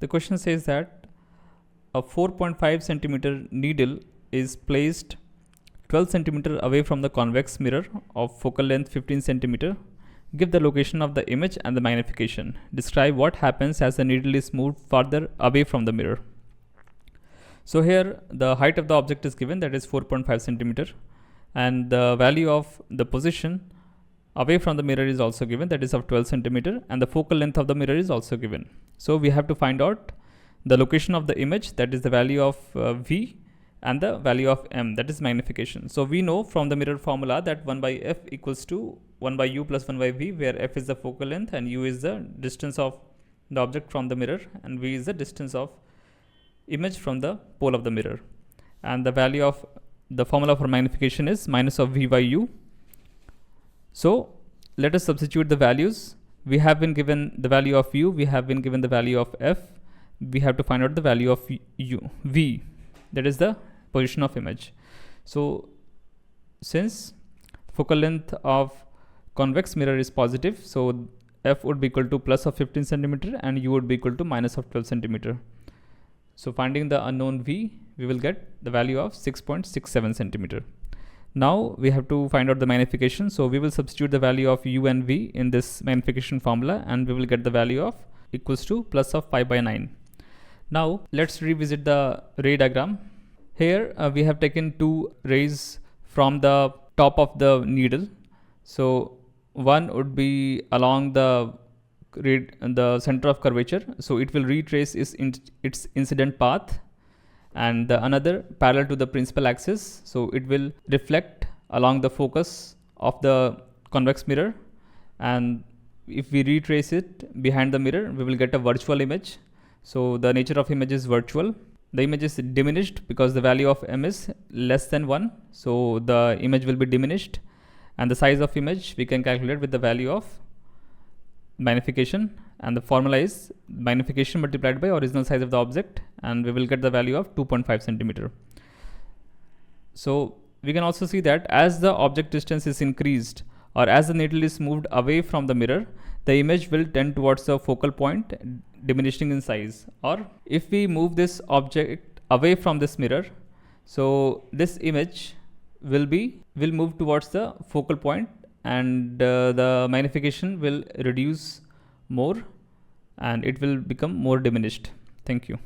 The question says that a 4.5 centimeter needle is placed 12 centimeter away from the convex mirror of focal length 15 centimeter. Give the location of the image and the magnification. Describe what happens as the needle is moved farther away from the mirror. So here the height of the object is given, that is 4.5 centimeter, and the value of the position away from the mirror is also given, that is of 12 centimeter, and the focal length of the mirror is also given. So we have to find out the location of the image, that is the value of V, and the value of M, that is magnification. So we know from the mirror formula that 1 by F equals to 1 by U plus 1 by V, where F is the focal length and U is the distance of the object from the mirror, and V is the distance of image from the pole of the mirror. And the value of the formula for magnification is minus of V by U. So let us substitute the values. We have been given the value of U, we have been given the value of F, we have to find out the value of V, that is the position of image. So since focal length of convex mirror is positive, so F would be equal to plus of 15 centimeter and U would be equal to minus of 12 centimeter. So finding the unknown V, we will get the value of 6.67 centimeter. Now we have to find out the magnification. So we will substitute the value of U and V in this magnification formula, and we will get the value of equals to plus of 5 by 9. Now let's revisit the ray diagram. Here we have taken two rays from the top of the needle. So one would be along the center of curvature, so it will retrace its incident path, and the another parallel to the principal axis, so it will reflect along the focus of the convex mirror, and if we retrace it behind the mirror, we will get a virtual image. So the nature of image is virtual. The image is diminished because the value of M is less than 1, so the image will be diminished, and the size of image we can calculate with the value of magnification, and the formula is magnification multiplied by original size of the object, and we will get the value of 2.5 centimeter. So we can also see that as the object distance is increased, or as the needle is moved away from the mirror, the image will tend towards the focal point, diminishing in size. Or if we move this object away from this mirror, so this image will move towards the focal point, and the magnification will reduce more and it will become more diminished. Thank you.